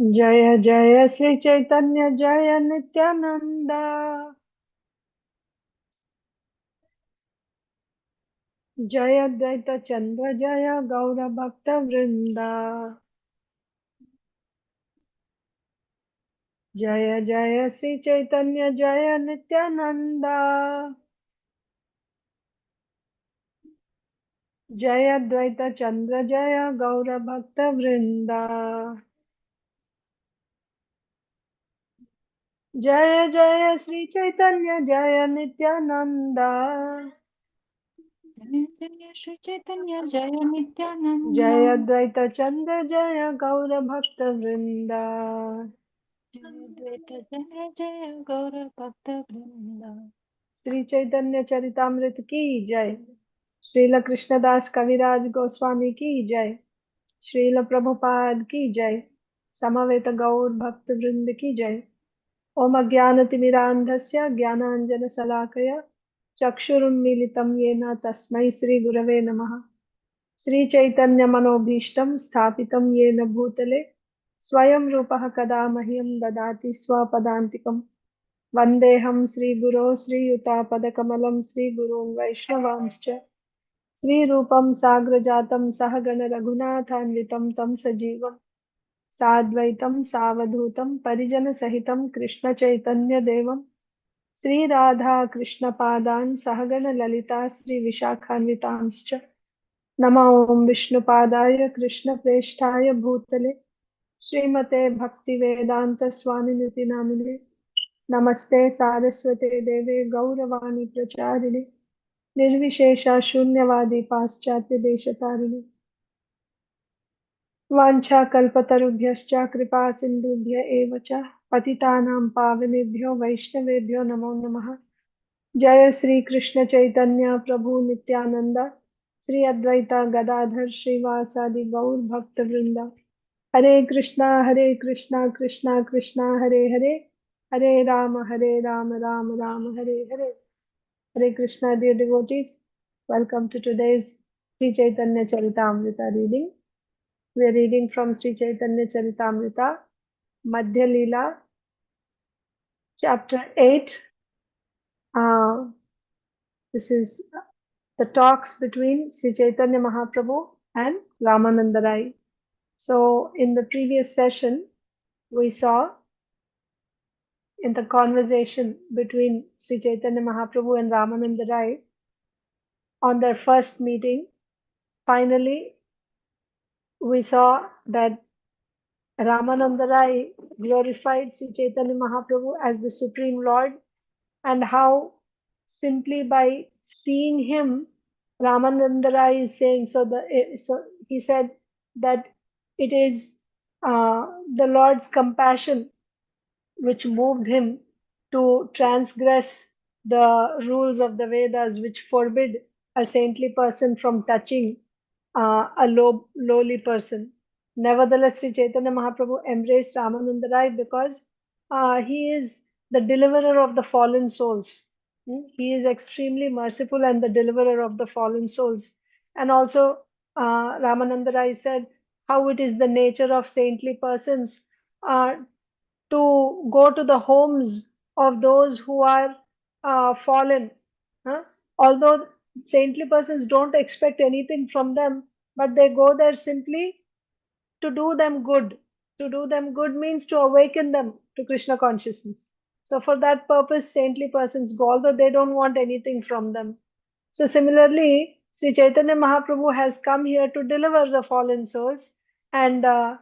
जय जय श्री चैतन्य जय नित्यानंद। जय अद्वैत चंद्र जय गौर भक्त वृंदा। जय जय श्री चैतन्य जय नित्यानंद। जय अद्वैत चंद्र जय गौर भक्त वृंदा। जय जय श्री चैतन्य जय नित्यानंद। जय जय श्री चैतन्य जय नित्यानंद। जय अद्वैत चंद्र जय गौर भक्त वृंदा। जय द्वैत जय जय गौर भक्त वृंद। श्री चैतन्य चरितामृत की जय। श्रील कृष्णदास कविराज गोस्वामी की जय। श्रील प्रभुपाद की जय। समवेत गौर भक्त वृंद की जय। ओम अज्ञानतिमिरान्धस्य ज्ञानाञ्जनशलाकया चक्षुरुन्मीलितं येन तस्मै श्रीगुरवे नमः। श्रीचैतन्यमनोभीष्टं स्थापितं येन भूतले स्वयं रूपः कदा मह्यं ददाति स्वपदान्तिकम्। वन्देऽहं श्रीगुरो श्रीयुतापदकमलं श्रीगुरून् वैष्णवांश्च श्रीरूपं साग्रजातं सहगण रघुनाथान्वितं तं सजीवं साद्वैतं सावधूतं परिजनसहितं कृष्णचैतन्यदेवं श्रीराधा कृष्णपादान् सहगण ललिता श्रीविशाखान्वितांश्च नमो ॐ विष्णुपादाय कृष्णप्रेष्ठाय भूतले श्रीमते भक्तिवेदांत स्वामिनिति नामिने नमस्ते सारस्वते देवे गौरवाणी प्रचारिणे निर्विशेषा शून्यवादी पाश्चात्य देशतारिणे वाञ्छाकल्पतरुभ्यश्च कृपा सिन्धुभ्य एव च पतितानां पावनेभ्यो वैष्णवेभ्यो नमो नमः। जय श्री कृष्ण चैतन्य प्रभु नित्यानंद श्री अद्वैता गदाधर श्रीवासादि गौर भक्त वृंदा। हरे Krishna Krishna Krishna Hare Hare Hare Ram Ram Ram Hare Hare. Hare Krishna, dear devotees. Welcome to today's Sri Chaitanya Charitamrita reading. We are reading from Sri Chaitanya Charitamrita, Madhya Leela, chapter 8. Uh, this is the talks between Sri Chaitanya Mahaprabhu and Ramananda Rai. So, in the previous session, we saw in the conversation between Sri Chaitanya Mahaprabhu and Ramananda Rai on their first meeting, finally, we saw that Ramananda Rai glorified Sri Chaitanya Mahaprabhu as the Supreme Lord, and how simply by seeing him, Ramananda Rai is saying, so he said that it is the Lord's compassion which moved him to transgress the rules of the Vedas, which forbid a saintly person from touching a lowly person. Nevertheless, Sri Chaitanya Mahaprabhu embraced Ramananda Rai because he is the deliverer of the fallen souls. He is extremely merciful and the deliverer of the fallen souls. And also, Ramananda Rai said how it is the nature of saintly persons uh, to go to the homes of those who are fallen. Huh? Although saintly persons don't expect anything from them, but they go there simply to do them good. To do them good means to awaken them to Krishna consciousness. So, for that purpose, saintly persons go, although they don't want anything from them. So, similarly, Sri Chaitanya Mahaprabhu has come here to deliver the fallen souls, and uh,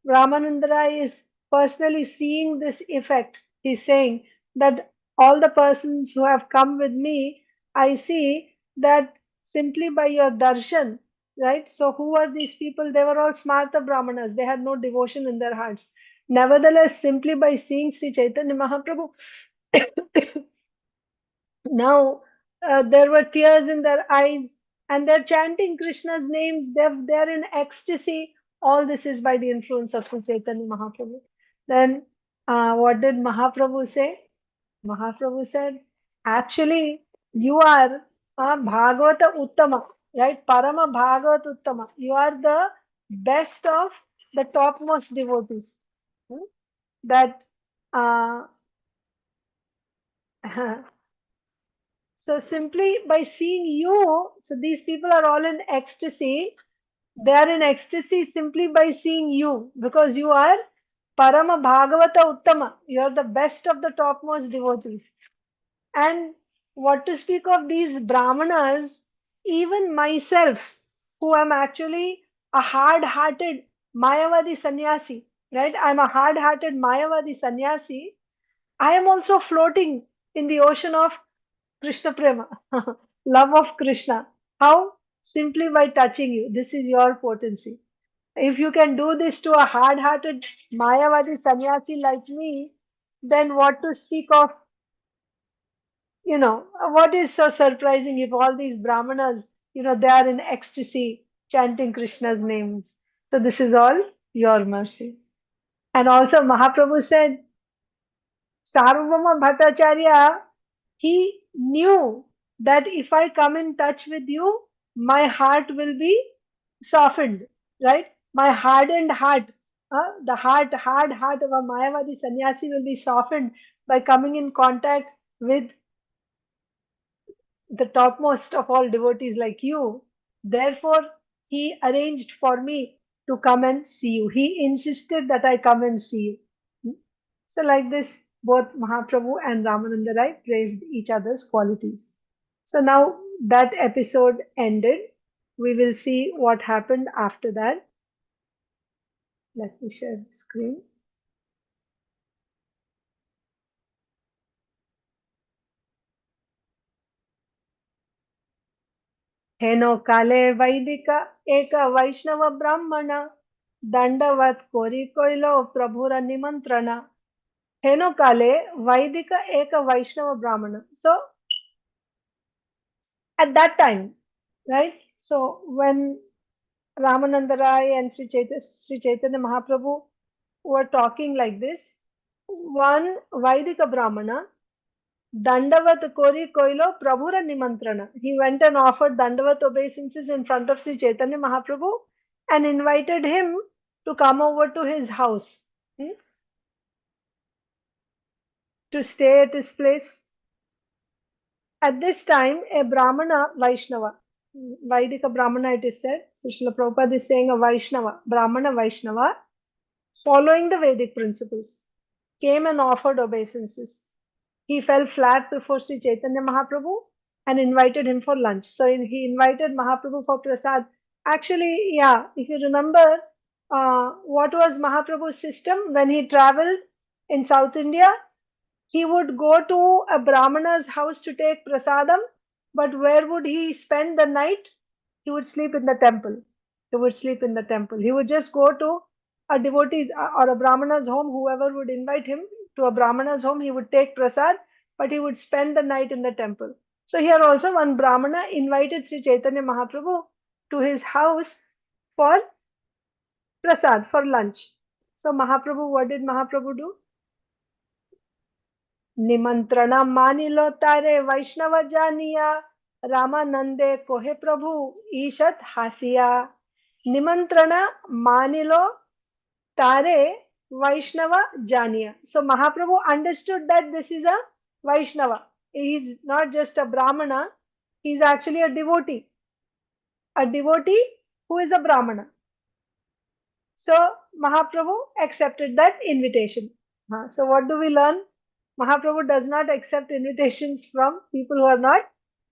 Ramanandra is personally seeing this effect. He's saying that all the persons who have come with me, I see that simply by your darshan, right? So, who are these people? They were all smarta brahmanas, they had no devotion in their hearts. Nevertheless, simply by seeing Sri Chaitanya Mahaprabhu, now there were tears in their eyes, and they're chanting Krishna's names. They're in ecstasy. All this is by the influence of Sri Chaitanya Mahaprabhu. Then what did Mahaprabhu say? Mahaprabhu said, actually, you are Bhagavata Uttama, right? Parama Bhagavata Uttama. You are the best of the topmost devotees. Hmm? That uh, so simply by seeing you, so these people are all in ecstasy. They are in ecstasy simply by seeing you because you are Parama Bhagavata Uttama. You are the best of the topmost devotees. And what to speak of these Brahmanas, even myself, who am actually a hard hearted Mayavadi sannyasi, right? I'm a hard hearted Mayavadi sannyasi. I am also floating in the ocean of Krishna Prema, love of Krishna. How? Simply by touching you. This is your potency. If you can do this to a hard hearted Mayavadi sannyasi like me, then what to speak of, what is so surprising if all these Brahmanas, they are in ecstasy chanting Krishna's names. So this is all your mercy. And also Mahaprabhu said, Sarvabhauma Bhattacharya, he knew that if I come in touch with you, my heart will be softened, right? My hardened heart, the hard heart of a Mayavadi sannyasi will be softened by coming in contact with the topmost of all devotees like you. Therefore, he arranged for me to come and see you. He insisted that I come and see you. So, like this, both Mahaprabhu and Ramananda Rai praised each other's qualities. So, now that episode ended, we will see what happened after that. Let me share the screen. हेनो काले वैदिक एक वैष्णव ब्राह्मण दंडवत कोरी कोइलो प्रभुर निमंत्रण हेनो काले वैदिक एक वैष्णव brahmana. So at that time, right? So when Ramananda Rai and Sri Chaitanya Mahaprabhu were talking like this, one Vaidika Brahmana, Dandavat Kori Koilo Prabhura Nimantrana. He went and offered Dandavat obeisances in front of Sri Chaitanya Mahaprabhu and invited him to come over to his house, to stay at his place. At this time, a Brahmana Vaishnava, Vaidika Brahmana it is said, so Srila Prabhupada is saying a Vaishnava, Brahmana Vaishnava, following the Vedic principles, came and offered obeisances. He fell flat before Sri Chaitanya Mahaprabhu and invited him for lunch. So he invited Mahaprabhu for prasad. Actually, yeah, if you remember, what was Mahaprabhu's system when he traveled in South India? He would go to a Brahmana's house to take prasadam, but where would he spend the night? He would sleep in the temple. He would sleep in the temple. He would just go to a devotee's or a Brahmana's home, whoever would invite him to a Brahmana's home, he would take prasad, but he would spend the night in the temple. So here also one Brahmana invited Sri Chaitanya Mahaprabhu to his house for prasad, for lunch. So Mahaprabhu, what did Mahaprabhu do? निमंत्रण मानिलो तारे वैष्णव जानिया रामानंदे कोहे प्रभु ईशत हासिया निमंत्रण मानिलो tare Vaishnava Janiya. So Mahaprabhu understood that this is a Vaishnava. He is not just a Brahmana, he is actually a devotee who is a Brahmana. So Mahaprabhu accepted that invitation. So what do we learn? Mahaprabhu does not accept invitations from people who are not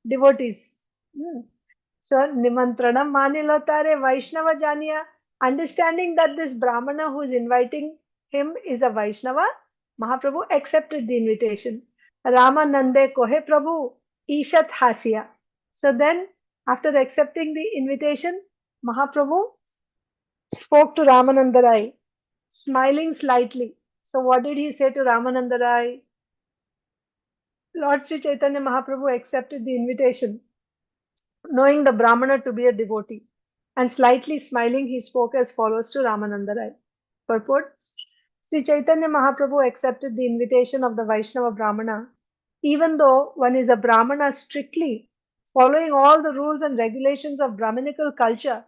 devotees. So Nimantranam Manilotare Vaishnava Janiya, understanding that this Brahmana who is inviting him is a Vaishnava, Mahaprabhu accepted the invitation. Ramanande Kohe Prabhu Ishat Hasya. So then, after accepting the invitation, Mahaprabhu spoke to Ramananda Rai, smiling slightly. So what did he say to Ramananda Rai? Lord Sri Chaitanya Mahaprabhu accepted the invitation, knowing the Brahmana to be a devotee, and slightly smiling, he spoke as follows to Ramananda Rai. Purport: Sri Chaitanya Mahaprabhu accepted the invitation of the Vaishnava Brahmana, even though one is a Brahmana strictly, following all the rules and regulations of Brahminical culture.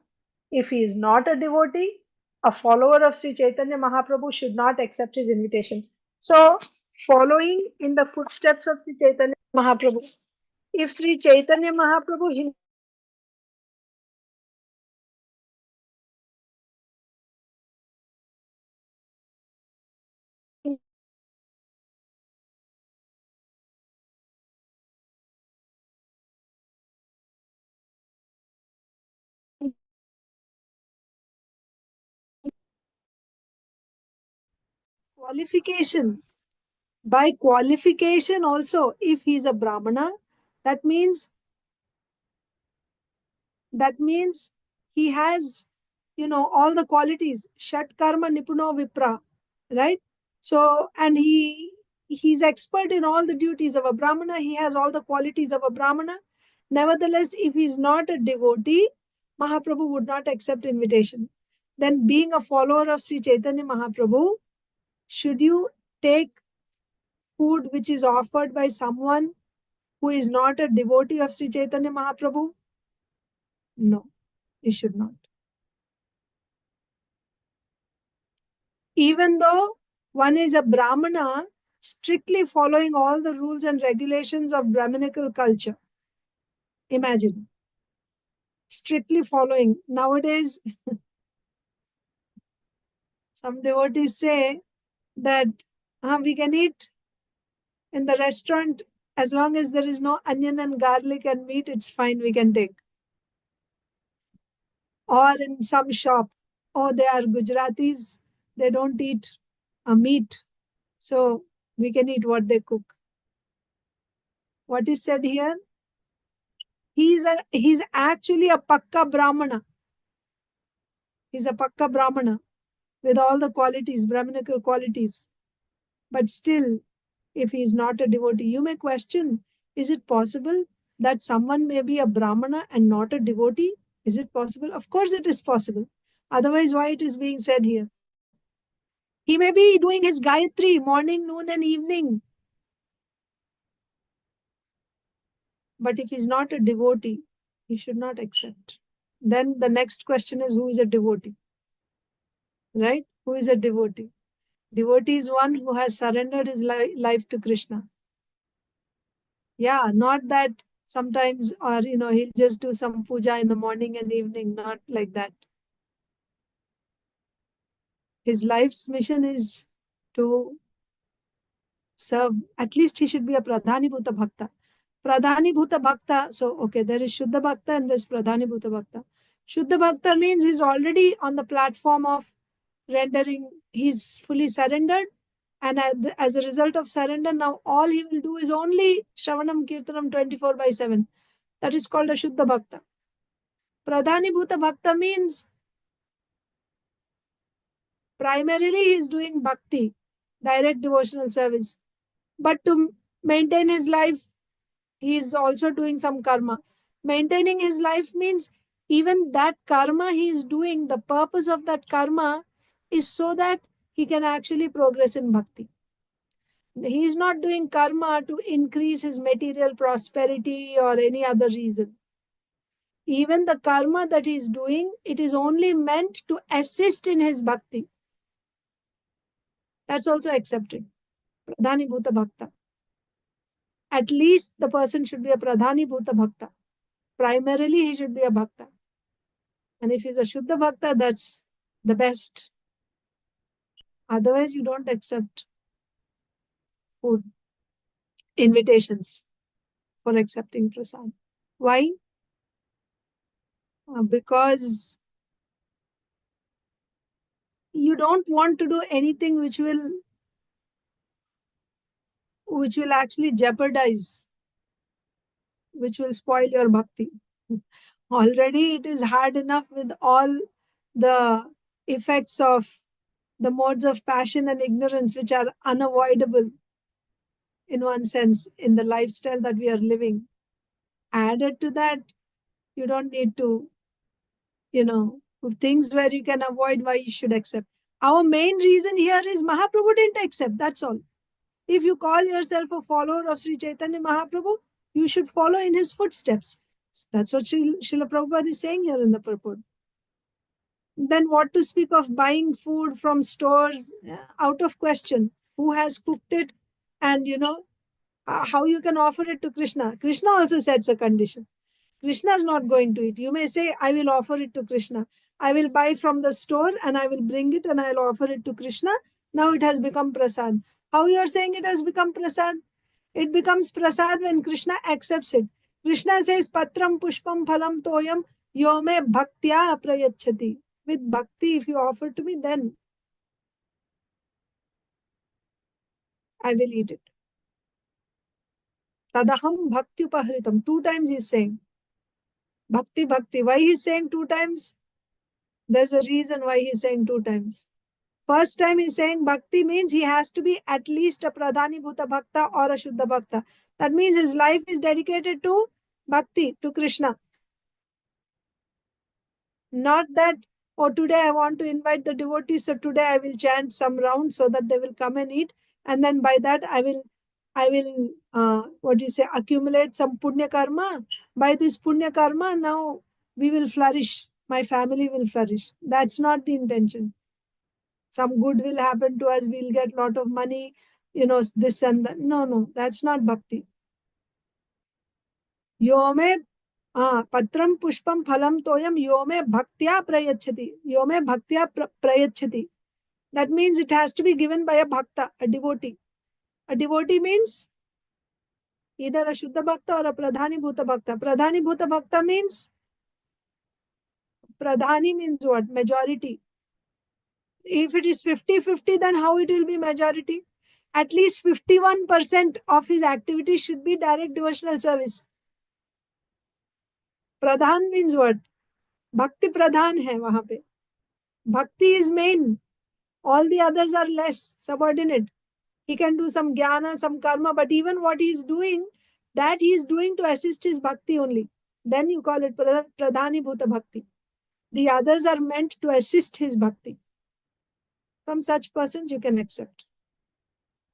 If he is not a devotee, a follower of Sri Chaitanya Mahaprabhu should not accept his invitation. So, following in the footsteps of Sri Chaitanya Mahaprabhu, if Sri Chaitanya Mahaprabhu qualification, by qualification also, if he is a Brahmana, that means he has, all the qualities. Shat karma nipuno vipra, right? So, and he's expert in all the duties of a Brahmana. He has all the qualities of a Brahmana. Nevertheless, if he's not a devotee, Mahaprabhu would not accept invitation. Then, being a follower of Sri Chaitanya Mahaprabhu, should you take food which is offered by someone who is not a devotee of Sri Chaitanya Mahaprabhu? No, you should not. Even though one is a Brahmana, strictly following all the rules and regulations of Brahminical culture. Imagine, strictly following. Nowadays, some devotees say that we can eat in the restaurant as long as there is no onion and garlic and meat, it's fine, we can take. Or in some shop, they are Gujaratis, they don't eat meat, so we can eat what they cook. What is said here? He's actually a Pakka Brahmana. He's a Pakka Brahmana with all the qualities, Brahminical qualities. But still, if he is not a devotee, you may question, is it possible that someone may be a Brahmana and not a devotee? Is it possible? Of course it is possible. Otherwise, why it is being said here? He may be doing his Gayatri morning, noon and evening. But if he's not a devotee, he should not accept. Then the next question is, who is a devotee? Right? Who is a devotee? Devotee is one who has surrendered his life to Krishna. Yeah, not that sometimes, or he'll just do some puja in the morning and evening, not like that. His life's mission is to serve. At least he should be a Pradhani Bhuta Bhakta. Pradhani Bhuta Bhakta, so okay, there is Shuddha Bhakta and there's Pradhani Bhuta Bhakta. Shuddha Bhakta means he's already on the platform of rendering, he's fully surrendered, and as a result of surrender, now all he will do is only Shravanam Kirtanam 24/7. That is called a Shuddha Bhakta. Pradhani Bhuta Bhakta means primarily he is doing bhakti, direct devotional service. But to maintain his life, he is also doing some karma. Maintaining his life means even that karma he is doing, the purpose of that karma is so that he can actually progress in bhakti. He is not doing karma to increase his material prosperity or any other reason. Even the karma that he is doing, it is only meant to assist in his bhakti. That's also accepted. Pradhani Bhuta Bhakta. At least the person should be a Pradhani Bhuta Bhakta. Primarily, he should be a Bhakta. And if he's a Shuddha Bhakta, that's the best. Otherwise, you don't accept food invitations for accepting prasad. Why? Because you don't want to do anything which will actually jeopardize, which will spoil your bhakti. Already it is hard enough with all the effects of the modes of passion and ignorance which are unavoidable in one sense in the lifestyle that we are living. Added to that, you don't need to, things where you can avoid, why you should accept. Our main reason here is Mahaprabhu didn't accept, that's all. If you call yourself a follower of Sri Chaitanya Mahaprabhu, you should follow in his footsteps. That's what Srila Prabhupada is saying here in the purport. Then what to speak of buying food from stores? Out of question. Who has cooked it? And how you can offer it to Krishna? Krishna also sets a condition. Krishna is not going to eat. You may say, I will offer it to Krishna. I will buy from the store and I will bring it and I will offer it to Krishna. Now it has become prasad. How you are saying it has become prasad? It becomes prasad when Krishna accepts it. Krishna says, Patram pushpam phalam toyam yome bhaktya prayachati. With bhakti, if you offer to me, then I will eat it. Tadaham bhakti upahritam. 2 times he is saying. Bhakti, bhakti. Why he is saying 2 times? There's a reason why he is saying 2 times. First time he's saying bhakti means he has to be at least a pradhani bhuta bhakta or a shuddha bhakta. That means his life is dedicated to bhakti, to Krishna. Not that, oh, today I want to invite the devotees, so today I will chant some round so that they will come and eat. And then by that I will accumulate some punya karma. By this punya karma, now we will flourish. My family will flourish. That's not the intention. Some good will happen to us, we'll get lot of money, this and that. No, that's not bhakti. Yome patram pushpam phalam toyam yome bhaktya prayachati. Yome bhaktya prayachati. That means it has to be given by a bhakta, a devotee. A devotee means either a shuddha bhakta or a pradhani bhuta bhakta. Pradhani bhuta bhakta means, pradhani means what? Majority. If it is 50-50, then how it will be majority? At least 51% of his activity should be direct devotional service. Pradhan means what? Bhakti pradhan hai wahan pe. Bhakti is main. All the others are less, subordinate. He can do some jnana, some karma, but even what he is doing, that he is doing to assist his bhakti only. Then you call it pradhani bhuta bhakti. The others are meant to assist his bhakti. From such persons you can accept.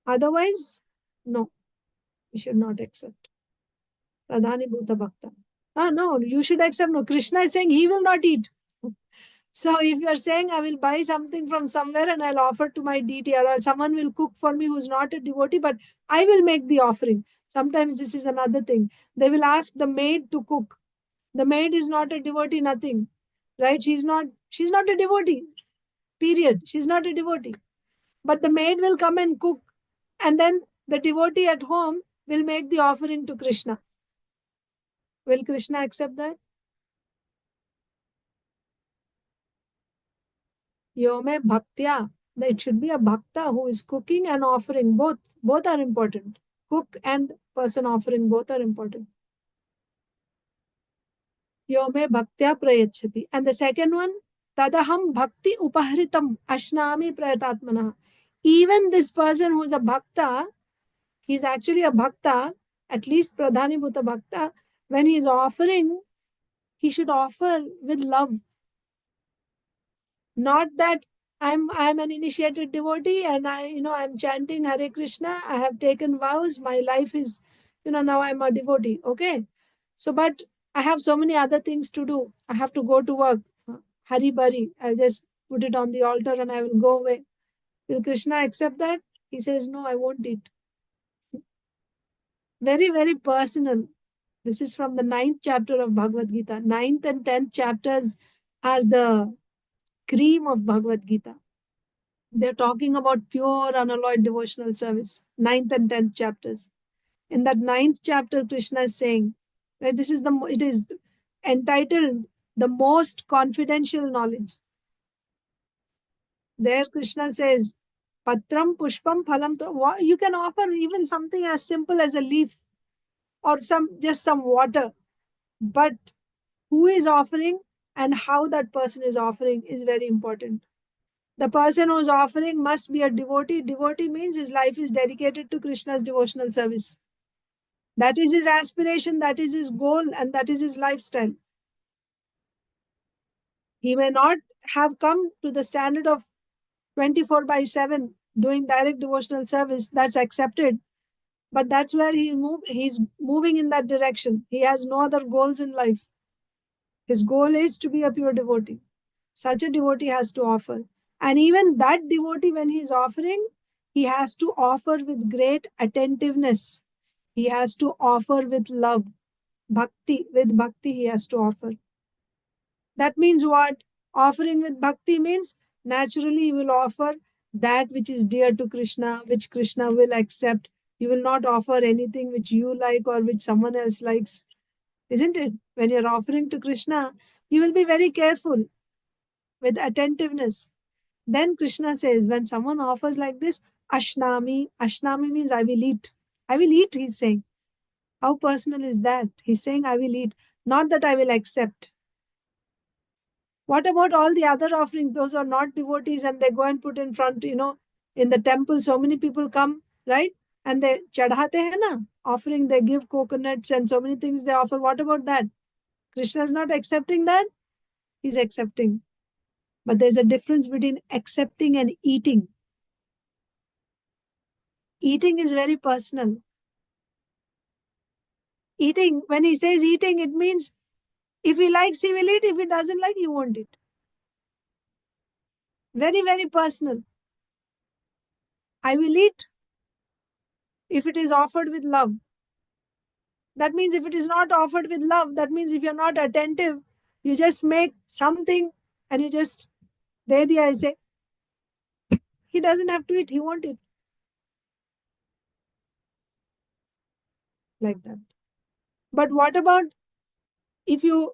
Otherwise, no, you should not accept. Pradhani bhuta bhakta. No, you should accept. No, Krishna is saying he will not eat. So if you are saying I will buy something from somewhere and I'll offer to my deity, or someone will cook for me who's not a devotee, but I will make the offering. Sometimes this is another thing. They will ask the maid to cook. The maid is not a devotee, nothing. Right? She's not a devotee. Period. She's not a devotee. But the maid will come and cook. And then the devotee at home will make the offering to Krishna. Will Krishna accept that? Yome bhaktya. It should be a bhakta who is cooking and offering. Both are important. Cook and person offering, both are important. Yome bhaktya prayachati. And the second one, tadaham bhakti upahritam ashnami prayatatmana. Even this person who is a bhakta, he is actually a bhakta, at least pradhani bhuta bhakta, when he is offering, he should offer with love. Not that I'm an initiated devotee and I'm chanting Hare Krishna, I have taken vows, my life is, now I'm a devotee. Okay. So, but I have so many other things to do. I have to go to work. Hari bari. I'll just put it on the altar and I will go away. Will Krishna accept that? He says, no, I won't eat. Very, very personal. This is from the 9th chapter of Bhagavad Gita. 9th and 10th chapters are the cream of Bhagavad Gita. They're talking about pure, unalloyed devotional service. 9th and 10th chapters. In that 9th chapter, Krishna is saying, right, it is entitled the most confidential knowledge. There Krishna says, Patram pushpam phalam. You can offer even something as simple as a leaf or just some water. But who is offering and how that person is offering is very important. The person who is offering must be a devotee. Devotee means his life is dedicated to Krishna's devotional service. That is his aspiration, that is his goal, and that is his lifestyle. He may not have come to the standard of 24/7 doing direct devotional service. That's accepted. But that's where he's moving in that direction. He has no other goals in life. His goal is to be a pure devotee. Such a devotee has to offer. And even that devotee, when he is offering, he has to offer with great attentiveness. He has to offer with love. Bhakti, with bhakti, he has to offer. That means what? Offering with bhakti means naturally you will offer that which is dear to Krishna, which Krishna will accept. You will not offer anything which you like or which someone else likes. Isn't it? When you're offering to Krishna, you will be very careful with attentiveness. Then Krishna says, when someone offers like this, Ashnami means I will eat. I will eat, he's saying. How personal is that? He's saying, I will eat, not that I will accept. What about all the other offerings? Those are not devotees and they go and put in front, in the temple, so many people come, right? And they chadhate hai na, offering, they give coconuts and so many things they offer. What about that? Krishna is not accepting that? He's accepting. But there's a difference between accepting and eating. Eating is very personal. Eating, when he says eating, it means if he likes, he will eat. If he doesn't like, he won't eat. Very, very personal. I will eat if it is offered with love. That means if it is not offered with love, that means if you're not attentive, you just make something and you just, de diya, I say, he doesn't have to eat, he won't eat. Like that. But what about if you,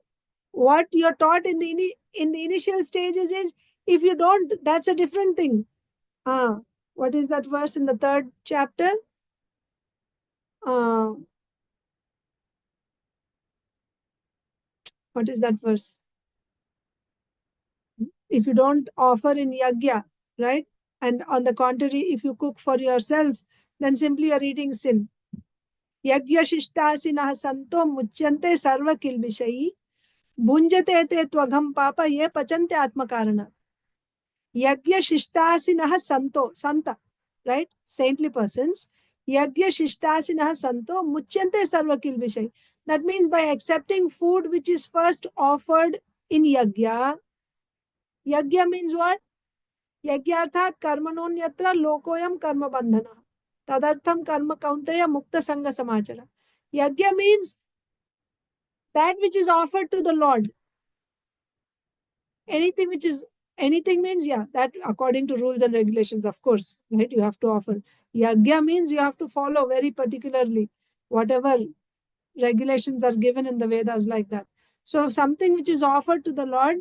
what you're taught in the initial stages is, if you don't, that's a different thing. What is that verse in the 3rd chapter? What is that verse? If you don't offer in yagya, right? And on the contrary, if you cook for yourself, then simply you're eating sin. Yagya shishtasinah santo muchyante sarva kilbishayi bhunjate te tvagam papa ye pachante atmakarana. Yagya shishtasinah santo, santa, right? Saintly persons. Yagya shishtasinah santo muchyante sarva kilbishayi. That means by accepting food which is first offered in yagya. Yagya means what? यज्ञार्थात कर्मणोन्यत्र लोकोयम कर्म बंधना तदर्थम कर्म kaunteya mukta sangha samachara. Yajna means that which is offered to the Lord. Anything means, that according to rules and regulations, of course, right? You have to offer. Yajna means you have to follow very particularly whatever regulations are given in the Vedas, like that. So something which is offered to the Lord,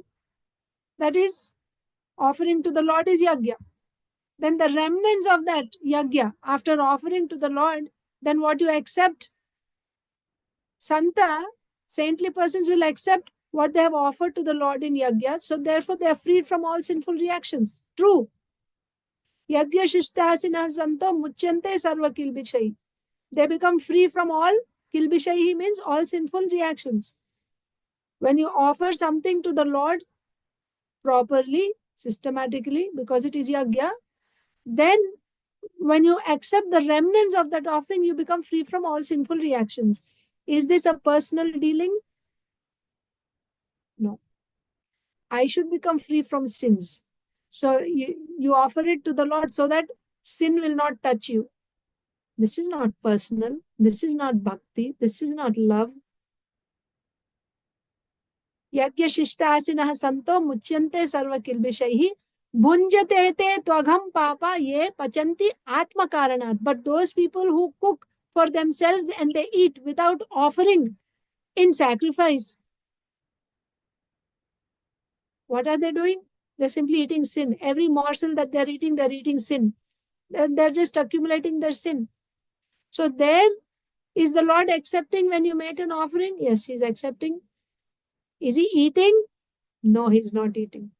that is offering to the Lord, is yajna. Then the remnants of that yagya, after offering to the Lord, then what you accept, Santa, saintly persons will accept what they have offered to the Lord in yagya. So therefore they are freed from all sinful reactions. True. Yagya shishtasina santo muchyante sarva kilbishayi. They become free from all, kilbishayi means all sinful reactions. When you offer something to the Lord properly, systematically, because it is yagya, then when you accept the remnants of that offering, you become free from all sinful reactions. Is this a personal dealing? No. I should become free from sins. So you offer it to the Lord so that sin will not touch you. This is not personal. This is not bhakti. This is not love. Yagya shishtasinah santo muchyante sarva kilbishaihi bhunjate te tvagham papa ye pachanti atma karanat. But those people who cook for themselves and they eat without offering in sacrifice, what are they doing? They're simply eating sin. Every morsel that they're eating sin. They're just accumulating their sin. So there, is the Lord accepting when you make an offering? Yes, he's accepting. Is he eating? No, he's not eating.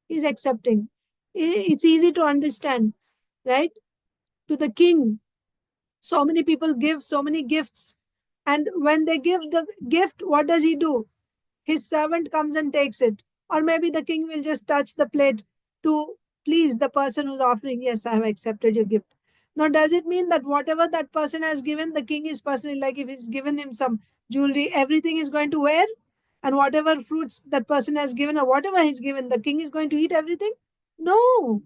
He's accepting. It's easy to understand, right? To the king, so many people give so many gifts. And when they give the gift, what does he do? His servant comes and takes it. Or maybe the king will just touch the plate to please the person who's offering. Yes, I have accepted your gift. Now, does it mean that whatever that person has given, the king is personally, like if he's given him some jewelry, everything is going to wear? and whatever fruits that person has given or whatever he's given, the king is going to eat everything? No.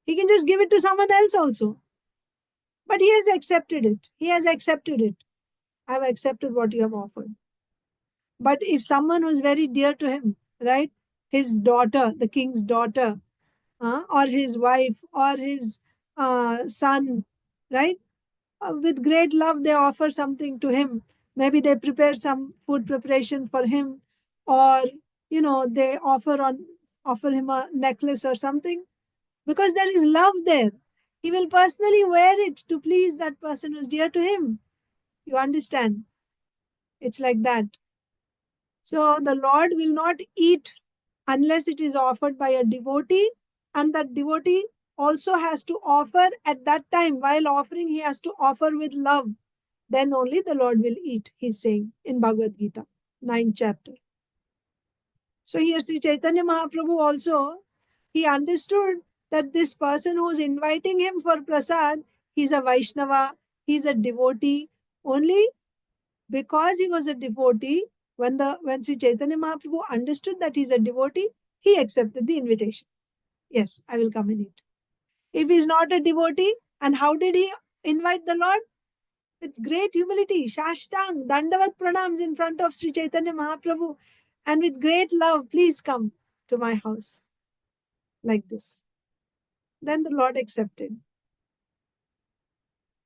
He can just give it to someone else also. But he has accepted it. He has accepted it. I have accepted what you have offered. But if someone was very dear to him, right? His daughter, the king's daughter, or his wife, or his son, right? With great love, they offer something to him. Maybe they prepare some food preparation for him, or they offer him a necklace or something, because there is love there. He will personally wear it to please that person who's dear to him. You understand? It's like that. So the Lord will not eat unless it is offered by a devotee, and that devotee also has to offer at that time. While offering, he has to offer with love. Then only the Lord will eat, he's saying in Bhagavad Gita, 9th chapter. So here Sri Caitanya Mahaprabhu also, he understood that this person who is inviting him for prasad, he's a Vaishnava, he's a devotee. Only because he was a devotee, when Sri Chaitanya Mahaprabhu understood that he's a devotee, he accepted the invitation. Yes, I will come and eat. If he's not a devotee, and how did he invite the Lord? With great humility, Shashtang, Dandavat Pranams in front of Sri Chaitanya Mahaprabhu, and with great love, please come to my house. Like this. Then the Lord accepted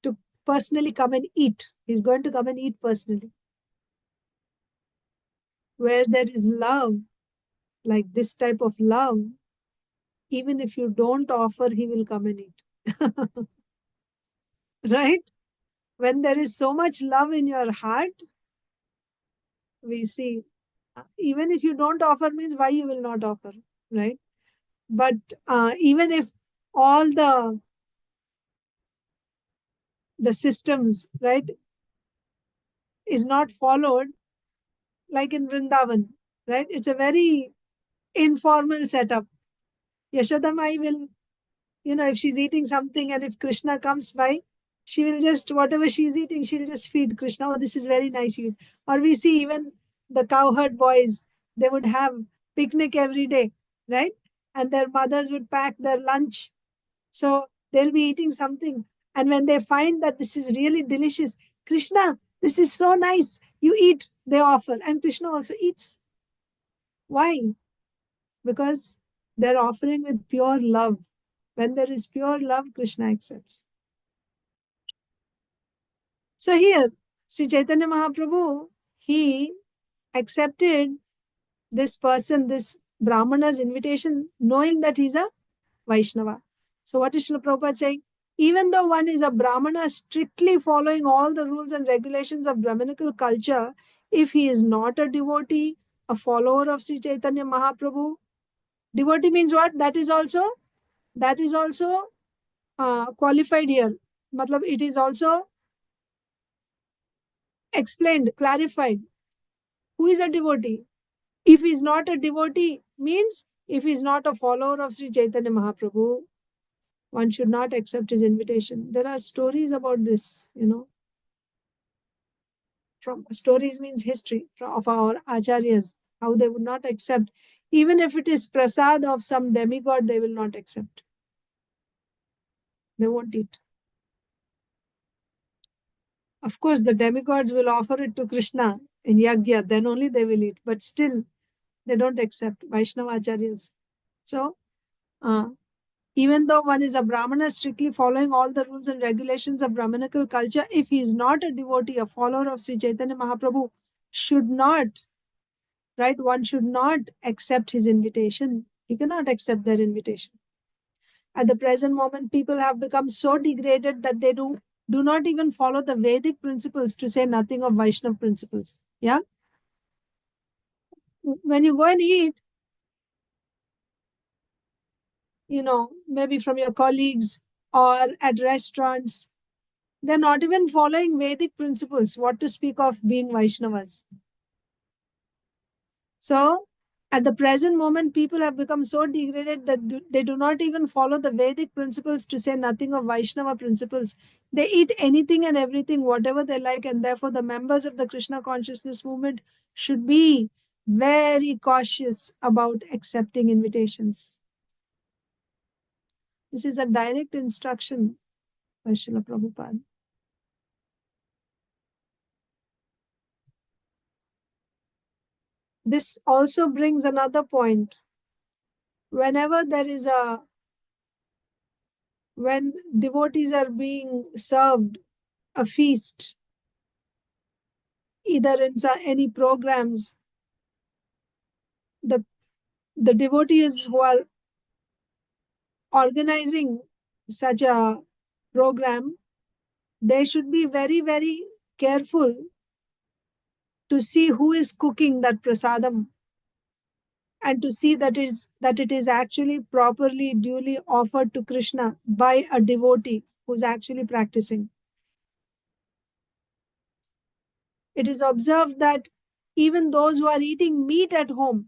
to personally come and eat. He's going to come and eat personally. Where there is love, like this type of love, even if you don't offer, he will come and eat. Right? When there is so much love in your heart, we see, even if you don't offer means why you will not offer, right? But even if all the systems, right, is not followed, like in Vrindavan, right? It's a very informal setup. Yashoda Mai will, if she's eating something and if Krishna comes by, she will just, whatever she's eating, she'll just feed Krishna. Oh, this is very nice. Or we see even the cowherd boys, they would have picnic every day, right? And their mothers would pack their lunch. So they'll be eating something. And when they find that this is really delicious, Krishna, this is so nice, you eat, they offer. And Krishna also eats. Why? Because they're offering with pure love. When there is pure love, Krishna accepts. So here, Sri Chaitanya Mahaprabhu, he accepted this person, this Brahmana's invitation, knowing that he's a Vaishnava. So what is Srila Prabhupada saying? Even though one is a Brahmana, strictly following all the rules and regulations of Brahminical culture, if he is not a devotee, a follower of Sri Chaitanya Mahaprabhu, devotee means what? That is also qualified here. Matlab, it is also explained, clarified. Who is a devotee? If he is not a devotee, means if he is not a follower of Sri Chaitanya Mahaprabhu, one should not accept his invitation. There are stories about this, from stories means history of our acharyas, how they would not accept. Even if it is prasad of some demigod, they will not accept. They won't eat. Of course, the demigods will offer it to Krishna in Yagya, then only they will eat. But still, they don't accept Vaishnava acharyas. So, even though one is a Brahmana, strictly following all the rules and regulations of Brahminical culture, if he is not a devotee, a follower of Sri Chaitanya Mahaprabhu, should not, right? One should not accept his invitation. He cannot accept their invitation. At the present moment, people have become so degraded that they do not even follow the Vedic principles, to say nothing of Vaishnava principles. Yeah? When you go and eat, maybe from your colleagues or at restaurants, they're not even following Vedic principles, what to speak of being Vaishnavas. So, at the present moment, people have become so degraded that they do not even follow the Vedic principles, to say nothing of Vaishnava principles. They eat anything and everything, whatever they like, and therefore the members of the Krishna consciousness movement should be very cautious about accepting invitations. This is a direct instruction by Srila Prabhupada. This also brings another point. Whenever there is when devotees are being served a feast, either in any programs, the devotees who are organizing such a program, they should be very, very careful to see who is cooking that prasadam and to see that it is actually properly, duly offered to Krishna by a devotee who is actually practicing. It is observed that even those who are eating meat at home,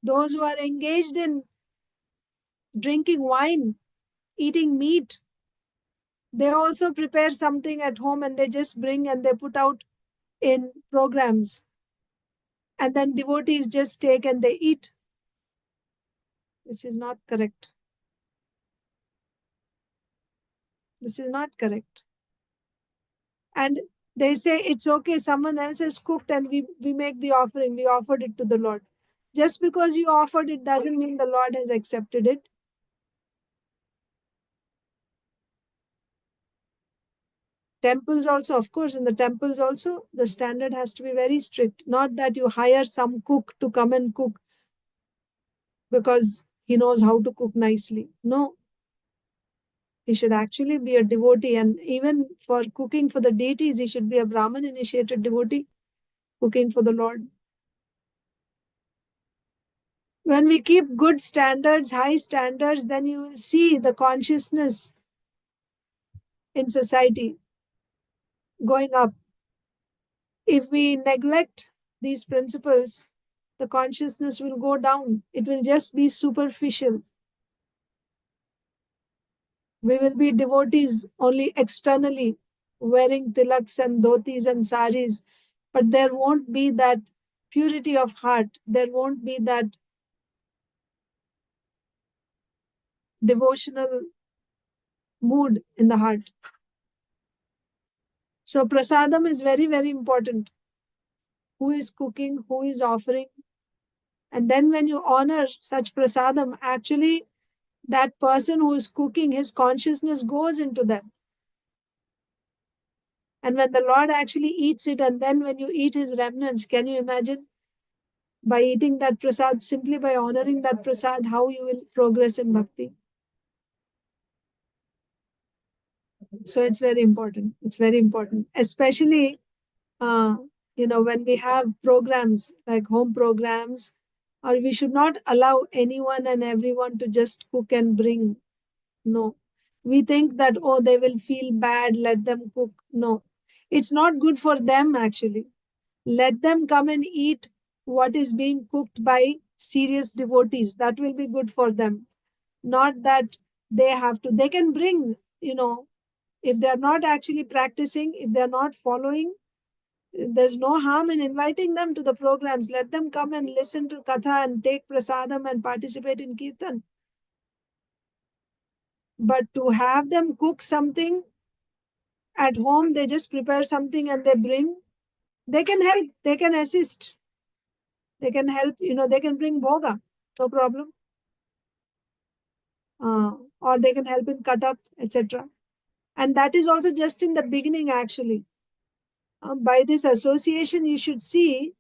those who are engaged in drinking wine, eating meat, they also prepare something at home and they just bring and they put out in programs. And then devotees just take and they eat. This is not correct. This is not correct. And they say it's okay, someone else has cooked and we make the offering, we offered it to the Lord. Just because you offered it doesn't mean the Lord has accepted it. Temples also, of course, in the temples also, the standard has to be very strict. Not that you hire some cook to come and cook because he knows how to cook nicely. No. He should actually be a devotee. And even for cooking for the deities, he should be a Brahman initiated devotee cooking for the Lord. When we keep good standards, high standards, then you will see the consciousness in society going up. If we neglect these principles, the consciousness will go down. It will just be superficial. We will be devotees only externally, wearing tilaks and dhotis and saris, but there won't be that purity of heart. There won't be that devotional mood in the heart. So prasadam is very, very important. Who is cooking, who is offering. And then when you honor such prasadam, actually that person who is cooking, his consciousness goes into that. And when the Lord actually eats it, and then when you eat his remnants, can you imagine? By eating that prasad, simply by honoring that prasad, how you will progress in bhakti. So it's very important. It's very important. Especially, when we have programs like home programs, or we should not allow anyone and everyone to just cook and bring. No. We think that, oh, they will feel bad, let them cook. No. It's not good for them actually. Let them come and eat what is being cooked by serious devotees. That will be good for them. Not that they have to. They can bring, if they're not actually practicing, if they're not following, there's no harm in inviting them to the programs. Let them come and listen to Katha and take prasadam and participate in Kirtan. But to have them cook something at home, they just prepare something and they bring, they can help, they can assist. They can help, they can bring bhoga, no problem. Or they can help in cut up, etc. And that is also just in the beginning actually. By this association, you should see,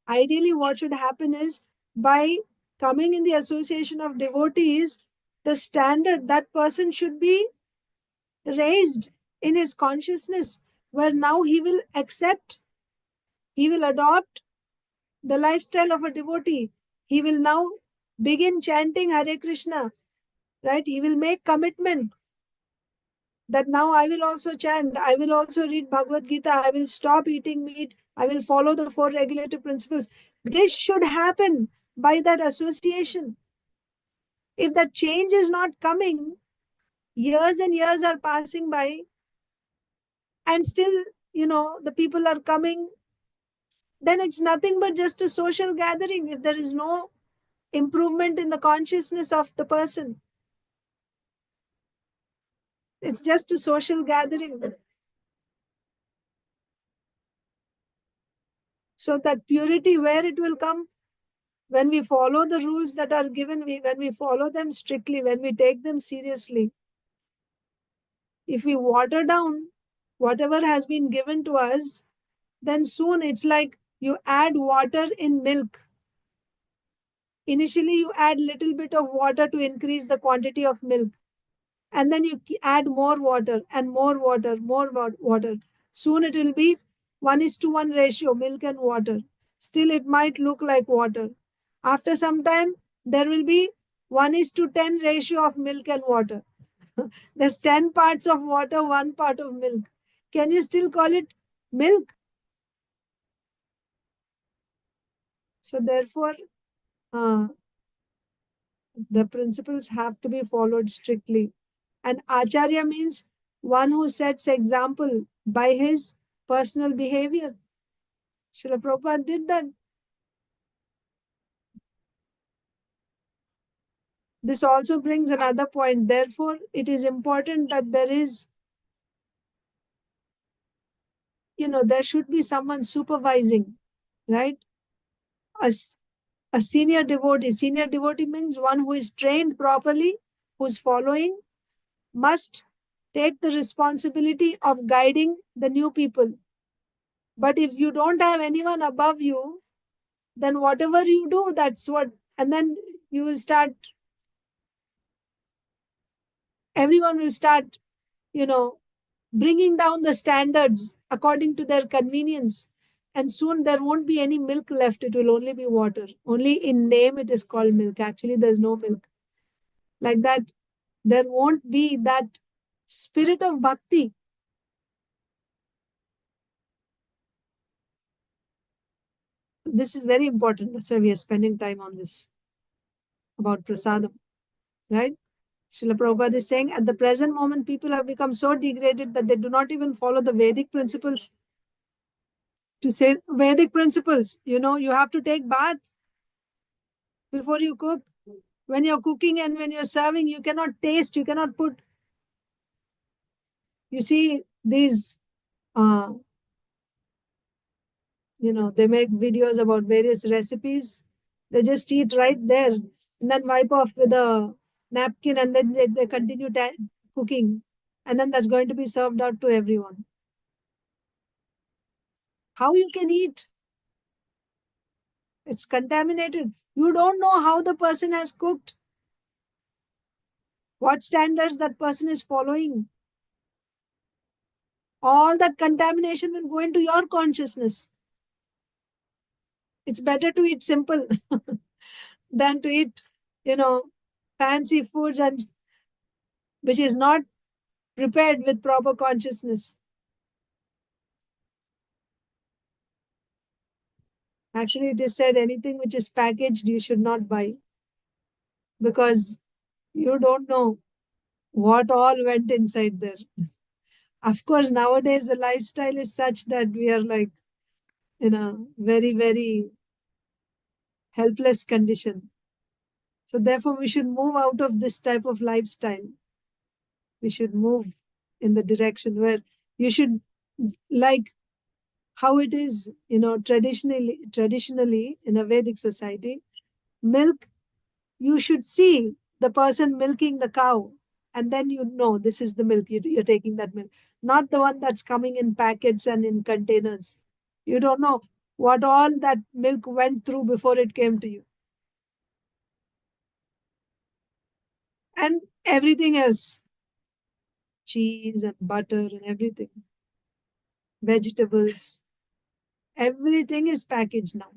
ideally what should happen is, by coming in the association of devotees, the standard, that person should be raised in his consciousness, where now he will accept, he will adopt the lifestyle of a devotee. He will now begin chanting Hare Krishna, right? He will make commitment that now I will also chant, I will also read Bhagavad Gita, I will stop eating meat, I will follow the 4 regulative principles. This should happen by that association. If that change is not coming, years and years are passing by, and still, the people are coming then it's nothing but just a social gathering if there is no improvement in the consciousness of the person. It's just a social gathering. So that purity, where it will come? When we follow the rules that are given, when we follow them strictly, when we take them seriously. If we water down whatever has been given to us, then soon it's like you add water in milk. Initially, you add little bit of water to increase the quantity of milk. And then you add more water and more water, water. Soon it will be 1:1 ratio, milk and water. Still, it might look like water. After some time, there will be 1:10 ratio of milk and water. There's 10 parts of water, 1 part of milk. Can you still call it milk? So therefore, the principles have to be followed strictly. And Acharya means one who sets example by his personal behavior. Srila Prabhupada did that. This also brings another point. Therefore, it is important that there is, there should be someone supervising, right? A senior devotee. Senior devotee means one who is trained properly, who's following, must take the responsibility of guiding the new people. But if you don't have anyone above you, then whatever you do, that's what, and then you will start, everyone will start, bringing down the standards according to their convenience. And soon there won't be any milk left. It will only be water. Only in name it is called milk. Actually, there's no milk. Like that, there won't be that spirit of bhakti. This is very important. That's why we are spending time on this, about prasadam, right? Srila Prabhupada is saying at the present moment, people have become so degraded that they do not even follow the Vedic principles. To say Vedic principles, you have to take bath before you cook. When you're cooking and when you're serving, you cannot taste, you cannot put. You see these, they make videos about various recipes. They just eat right there and then wipe off with a napkin and then they continue cooking. And then that's going to be served out to everyone. How you can eat? It's contaminated. You don't know how the person has cooked, what standards that person is following. All that contamination will go into your consciousness. It's better to eat simple than to eat, fancy foods and which is not prepared with proper consciousness. Actually, it is said anything which is packaged, you should not buy because you don't know what all went inside there. Of course, nowadays the lifestyle is such that we are like in a very, very helpless condition. So therefore, we should move out of this type of lifestyle. We should move in the direction where you should, like how it is, traditionally in a Vedic society, milk, you should see the person milking the cow and then this is the milk, you're taking that milk, not the one that's coming in packets and in containers. You don't know what all that milk went through before it came to you. And everything else, cheese and butter and everything, vegetables, everything is packaged now.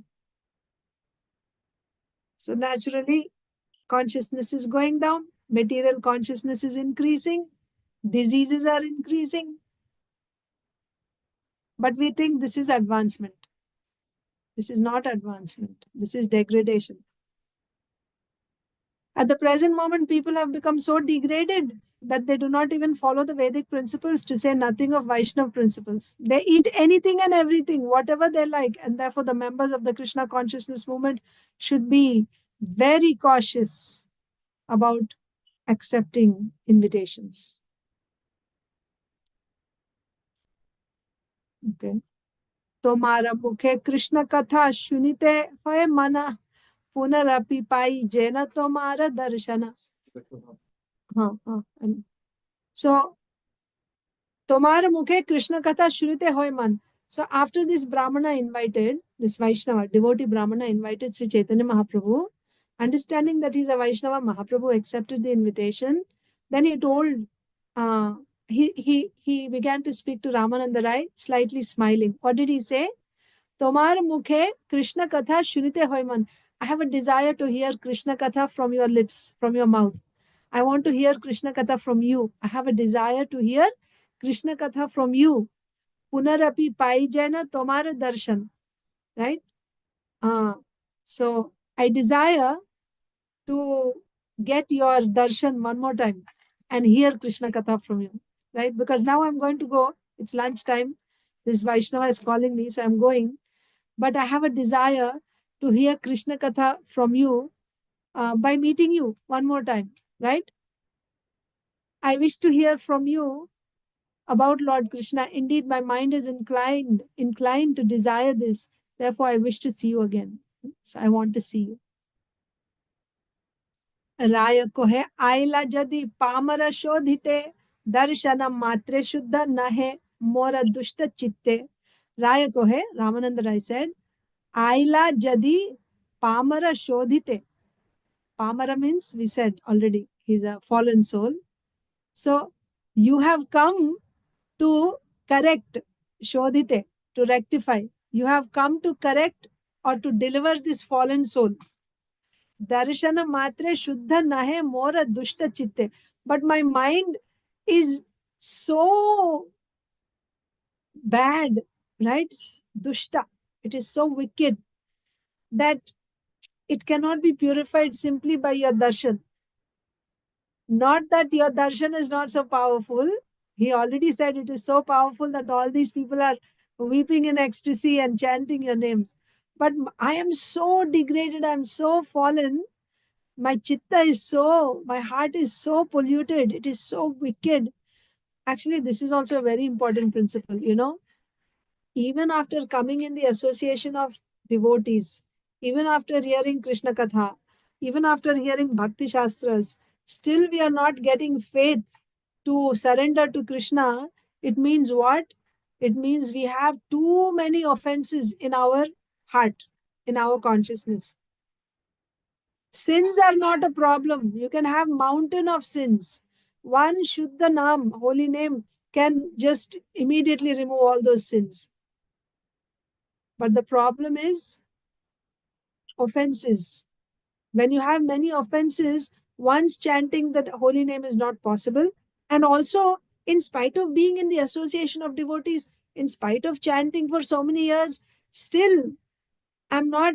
So naturally, consciousness is going down, material consciousness is increasing, diseases are increasing. But we think this is advancement. This is not advancement. This is degradation. At the present moment, people have become so degraded that they do not even follow the Vedic principles, to say nothing of Vaishnav principles. They eat anything and everything, whatever they like. And therefore, the members of the Krishna consciousness movement should be very cautious about accepting invitations. Okay. तुम्हारा मुखे कृष्ण कथा सुनिते होए मना पुनरपि पाई जेन तुम्हारा दर्शन. So Tomar Mukhe Krishna Katha Shrite Hoyman. So after this Brahmana invited, this Vaishnava, devotee Brahmana invited Sri Chaitanya Mahaprabhu, understanding that he's a Vaishnava, Mahaprabhu accepted the invitation. Then he told, he began to speak to Ramananda Rai, slightly smiling. What did he say? Tomar Mukhe Krishna Katha Shrite Hoyman. I have a desire to hear Krishna Katha from your lips, from your mouth. I want to hear Krishna Katha from you. I have a desire to hear Krishna Katha from you. Punarapi paijana tomara darshan. Right? So I desire to get your darshan one more time and hear Krishna Katha from you. Right? Because now I'm going to go. It's lunchtime. This Vaishnava is calling me, so I'm going. But I have a desire to hear Krishna Katha from you by meeting you one more time. Right? I wish to hear from you about Lord Krishna. Indeed, my mind is inclined to desire this. Therefore, I wish to see you again. So I want to see you. Raya kohe aila jadi pamara shodhite darshana matre shuddha nahe mora dushta chitte. Raya kohe, Ramananda Rai said, aila jadi pamara shodhite. Pamara means, we said already, he's a fallen soul. So you have come to correct, shodhite, to rectify. You have come to correct or to deliver this fallen soul. Darshana matre shuddha nahe mora dushta chitte. But my mind is so bad, right? Dushta. It is so wicked that it cannot be purified simply by your darshan. Not that your darshan is not so powerful. He already said it is so powerful that all these people are weeping in ecstasy and chanting your names. But I am so degraded, I am so fallen. My chitta is so, my heart is so polluted, it is so wicked. Actually, this is also a very important principle, you know. Even after coming in the association of devotees, even after hearing Krishna Katha, even after hearing Bhakti Shastras, still we are not getting faith to surrender to Krishna. It means what? It means we have too many offenses in our heart, in our consciousness. Sins are not a problem. You can have mountain of sins. One Shuddha Nam, holy name, can just immediately remove all those sins. But the problem is offenses. When you have many offenses, once chanting that holy name is not possible. And also, in spite of being in the association of devotees, in spite of chanting for so many years, still I'm not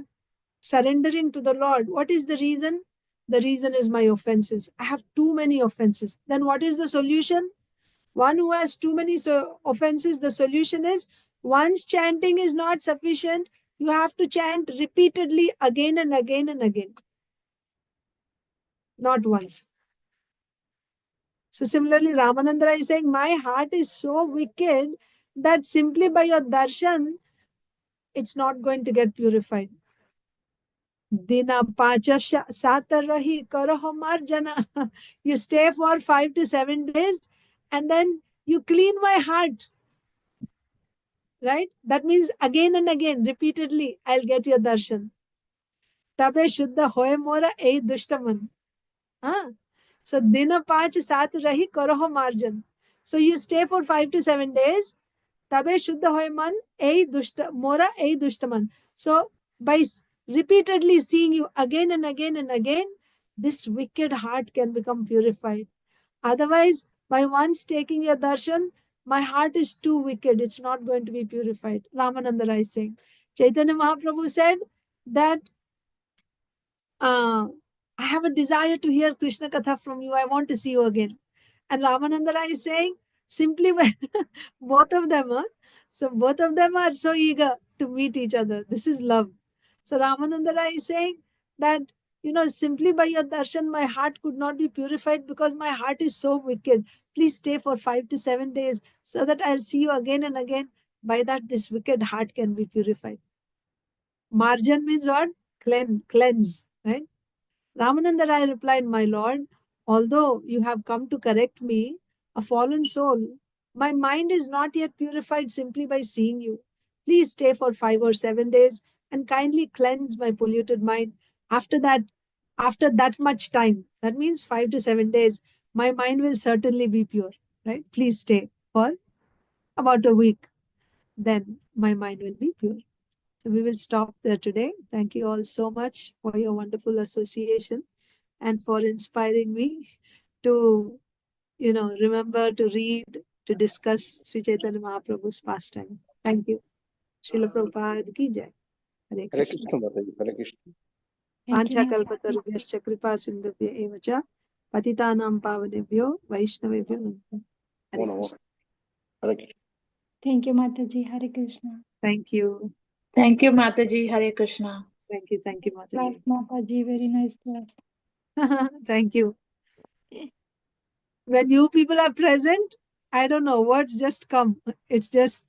surrendering to the Lord. What is the reason? The reason is my offenses. I have too many offenses. Then what is the solution? One who has too many offenses, the solution is, once chanting is not sufficient, you have to chant repeatedly again and again and again. Not once. So similarly, Ramananda is saying, my heart is so wicked that simply by your darshan, it's not going to get purified. Dina pacha satarahi karaho marjana. You stay for 5 to 7 days and then you clean my heart. Right? That means again and again, repeatedly, I'll get your darshan. Tabe shuddha hoye mora ei dushtaman. So dina paach sat rahi karaho marjan. So you stay for 5 to 7 days. Tabe shuddha hoye man ei mora ei dushtaman. So by repeatedly seeing you again and again and again, this wicked heart can become purified. Otherwise, by once taking your darshan, my heart is too wicked. It's not going to be purified. Ramananda Rai is saying. Chaitanya Mahaprabhu said that I have a desire to hear Krishna Katha from you. I want to see you again. And Ramananda Rai is saying, simply by both of them, huh? So both of them are so eager to meet each other. This is love. So Ramananda Rai is saying that, simply by your darshan, my heart could not be purified because my heart is so wicked. Please stay for 5 to 7 days so that I'll see you again and again. By that, this wicked heart can be purified. Marjan means what? Cleanse, right? Ramananda Rai replied, My lord, although you have come to correct me, a fallen soul, my mind is not yet purified simply by seeing you. Please stay for 5 or 7 days and kindly cleanse my polluted mind. After that much time, that means 5 to 7 days, my mind will certainly be pure. Right? Please stay for about a week. Then my mind will be pure. So we will stop there today. Thank you all so much for your wonderful association and for inspiring me to, remember to read, to discuss Sri Chaitanya Mahaprabhu's pastime. Thank you. Srila Prabhupada ki jai. Hare Hare Krishna. Krishna Mataji, Hare Krishna. Thank you, Pancha Mataji. kalpatarubhyascha kripa sindhubhya evacha patitanam pavanebhyo vaishnavebhyo namo. Hare Namo Namo. Krishna. Hare Krishna. Thank you, Mataji. Hare Krishna. Thank you. Thank you, Mataji. Hare Krishna. Thank you. Thank you, Class, Mataji. Mataji. Very nice class. Thank you. When you people are present, I don't know, words just come. It's just,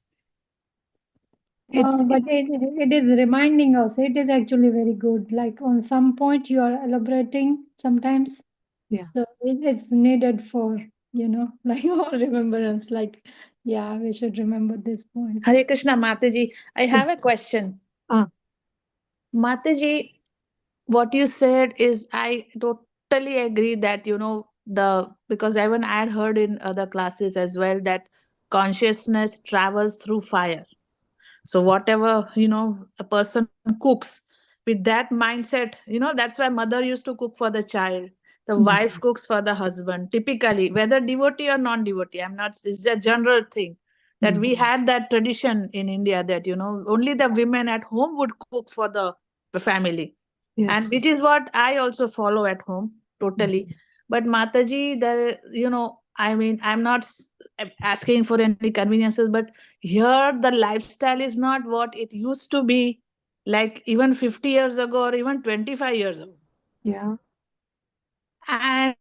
it's, But it is reminding us, it is actually very good. Like on some point you are elaborating sometimes. Yeah. So it's needed for, like our remembrance. Like, yeah, we should remember this point. Hare Krishna, Mataji. I have a question. Ah. Mataji, what you said is, I totally agree that, because even I had heard in other classes as well that consciousness travels through fire. So whatever, a person cooks with that mindset, that's why mother used to cook for the child. The wife cooks for the husband, typically, whether devotee or non-devotee. I'm not, it's a general thing that we had that tradition in India that, only the women at home would cook for the family. And yes. which is what I also follow at home, totally. But Mataji, I mean, I'm not asking for any conveniences, but here the lifestyle is not what it used to be, like even 50 years ago or even 25 years ago. Yeah. And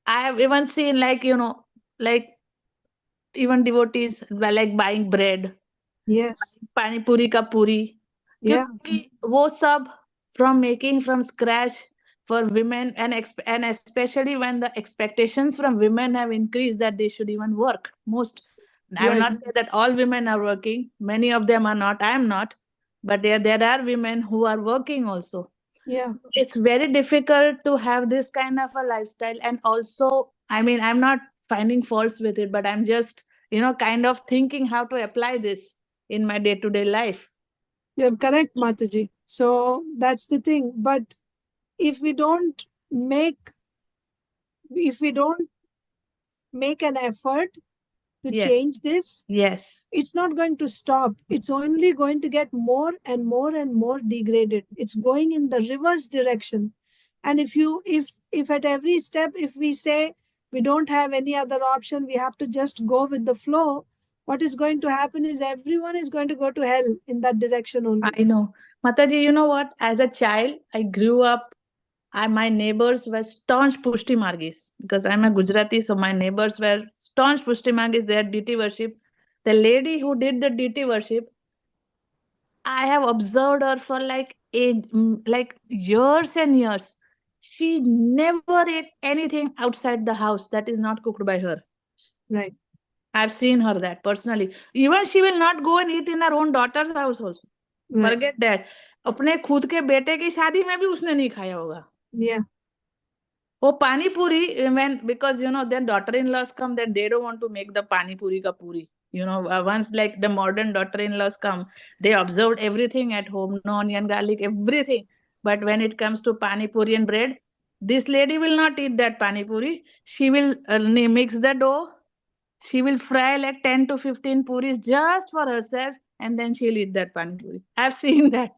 I have even seen, like even devotees were like buying bread, Yes. pani puri ka puri, Yeah. क्योंकि वो सब from making from scratch for women, and especially when the expectations from women have increased that they should even work most. I will Yes. not say that all women are working, many of them are not, I am not, but there are women who are working also. Yeah. It's very difficult to have this kind of a lifestyle. And also, I mean, I'm not finding faults with it, but I'm just, kind of thinking how to apply this in my day to day life. You're correct, Mataji. So that's the thing. But if we don't make an effort to Yes. change this, Yes. it's not going to stop. It's only going to get more and more and more degraded. It's going in the reverse direction. And if at every step, if we say we don't have any other option, we have to just go with the flow, what is going to happen is everyone is going to go to hell in that direction only. I know. Mataji, you know what? As a child, I grew up, my neighbors were staunch Pushti Margis because I'm a Gujarati, so my neighbors were staunch Pushti Margis. They had DT worship. The lady who did the DT worship, I have observed her for like years and years. She never ate anything outside the house that is not cooked by her. Right. I've seen her that personally. Even she will not go and eat in her own daughter's house also. Right. Forget that. अपने खुद के बेटे की शादी में भी उसने नहीं खाया होगा. Yeah. वो पानी पूरी, when, because then daughter-in-laws come, then they don't want to make the pani puri ka puri. Once like the modern daughter-in-laws come, they observed everything at home, no onion, garlic, everything. But when it comes to pani puri and bread, this lady will not eat that pani puri. She will mix the dough. She will fry like 10 to 15 puris just for herself, and then she'll eat that pani puri. I've seen that.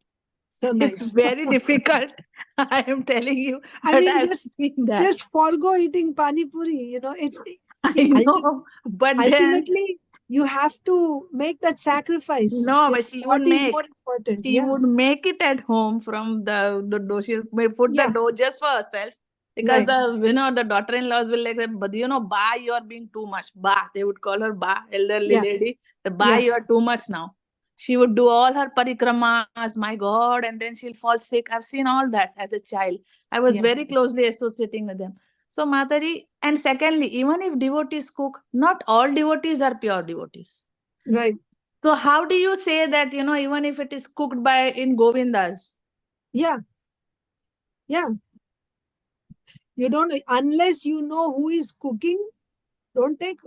So It's nice. very difficult. I am telling you, I but mean, I've seen that. just forgo eating pani puri. It's I see, know, but then ultimately you have to make that sacrifice. no, but she would What is make. more important? She Yeah, would make it at home from the dough. She'll put the yeah, dough just for herself because right. the daughter-in-laws will like, but Ba, you're being too much. Ba, they would call her Ba, elderly Yeah, lady. The Ba, yeah, you're too much now. She would do all her parikramas, my God, and then she'll fall sick. I've seen all that as a child. I was yeah, very closely associating with them. So Mataji, and secondly, even if devotees cook, not all devotees are pure devotees. right. So how do you say that, even if it is cooked by in Govindas? Yeah, yeah. You don't, unless you know who is cooking, don't take.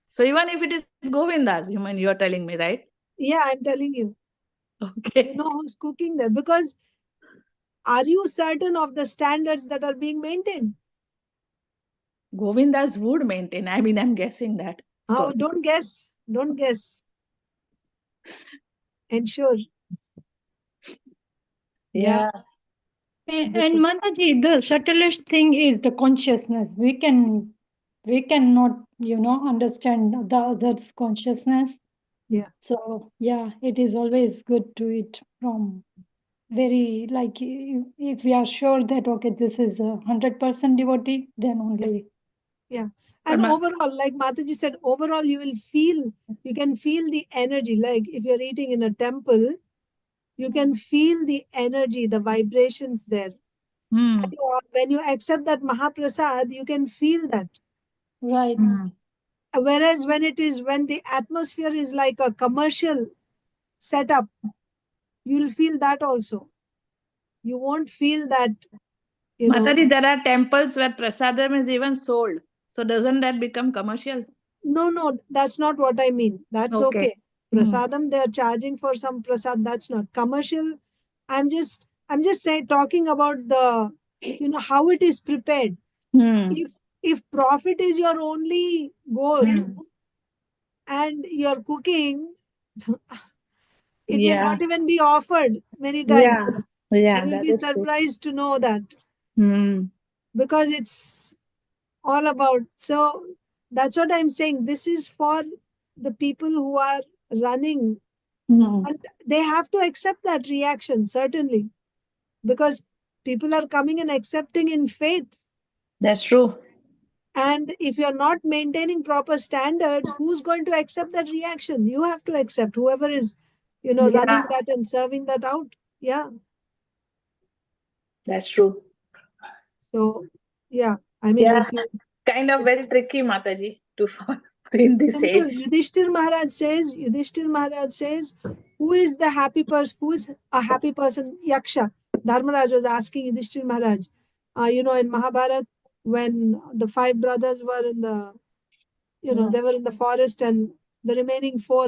So even if it is Govindas, you're telling me, right? Yeah, I'm telling you. Okay. You know who's cooking there. Because are you certain of the standards that are being maintained? Govindas would maintain. I mean, I'm guessing that. Of Oh, course. don't guess. Don't guess. Ensure. Yeah. Yeah. And Mataji, the subtlest thing is the consciousness. We cannot, understand the other's consciousness. Yeah. So yeah, it is always good to eat from very like if we are sure that okay, this is 100% devotee, then only. Yeah. But And overall, like Mataji said, overall you can feel the energy. Like if you're eating in a temple, you can feel the energy, the vibrations there. Hmm. When you accept that Mahaprasad, you can feel that. Right. Hmm. Whereas when the atmosphere is like a commercial setup, you'll feel that also. You won't feel that, Mataji, there are temples where prasadam is even sold. So doesn't that become commercial? no, that's not what I mean. That's Okay. okay. Prasadam, they're charging for some prasad. That's not commercial. I'm just saying, talking about how it is prepared. Hmm. If profit is your only goal and you're cooking, it may Yeah. not even be offered many Yeah. times. You Yeah, will that be is true. surprised to know that, Hmm. because it's all about. So that's what I'm saying. This is for the people who are running, Hmm. and they have to accept that reaction, certainly, because people are coming and accepting in faith. That's true. And if you're not maintaining proper standards, who's going to accept that reaction? You have to accept, whoever is running Yeah, that and serving that out. Yeah. that's true. So yeah, I mean, Yeah, if you kind of very tricky, Mataji, to follow in this simple, age. Yudhishthir Maharaj says, who is the happy person? Who is a happy person? Yaksha. Dharmaraj was asking Yudhishthir Maharaj. In Mahabharata, when the five brothers were they were in the forest, and the remaining four,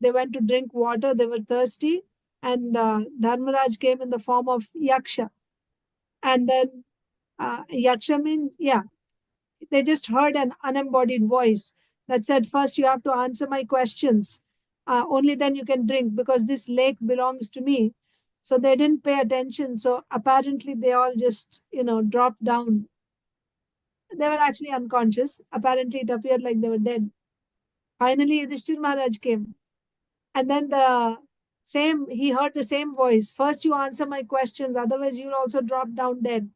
they went to drink water. They were thirsty, and Dharmaraj came in the form of Yaksha. And then Yaksha means, yeah, they just heard an unembodied voice that said, first you have to answer my questions. Only then you can drink, because this lake belongs to me. So they didn't pay attention. So apparently they all just, dropped down. They were actually unconscious. Apparently it appeared like they were dead. Finally, Yudhishthir Maharaj came. And then he heard the same voice. First you answer my questions, otherwise you'll also drop down dead.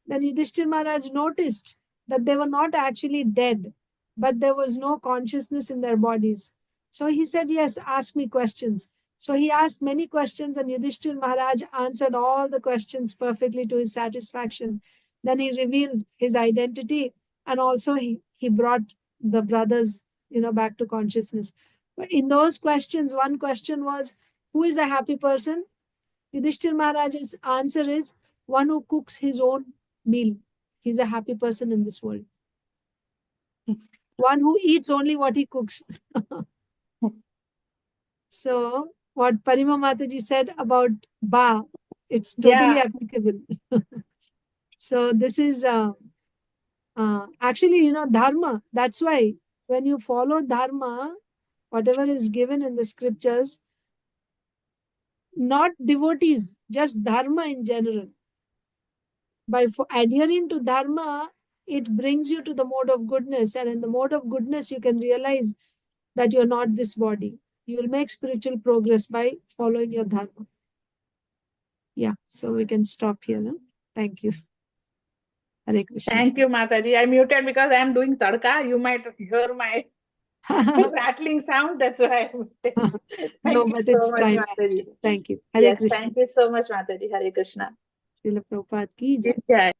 Then Yudhishthir Maharaj noticed that they were not actually dead, but there was no consciousness in their bodies. So he said, yes, ask me questions. So he asked many questions, and Yudhishthir Maharaj answered all the questions perfectly to his satisfaction. Then he revealed his identity, and also he brought the brothers, back to consciousness. But in those questions, one question was, who is a happy person? Yudhishthir Maharaj's answer is, one who cooks his own meal. He's a happy person in this world. One who eats only what he cooks. So, what Parima Mataji said about Ba, it's totally Yeah, applicable. So, this is actually, Dharma. That's why when you follow Dharma, whatever is given in the scriptures, not devotees, just dharma in general. By adhering to dharma, it brings you to the mode of goodness, and in the mode of goodness, you can realize that you're not this body. You will make spiritual progress by following your dharma. Yeah, so we can stop here. No? Thank you. Hare Krishna. Thank you, Mataji. I muted because I am doing tadka. You might hear my rattling sound. That's why I muted. No, Thank you but so it's much, time. Mataji. Thank you. Hare Yes, Krishna. thank you so much, Mataji. Hare Krishna. Srila Prabhupada ki jai. Jai.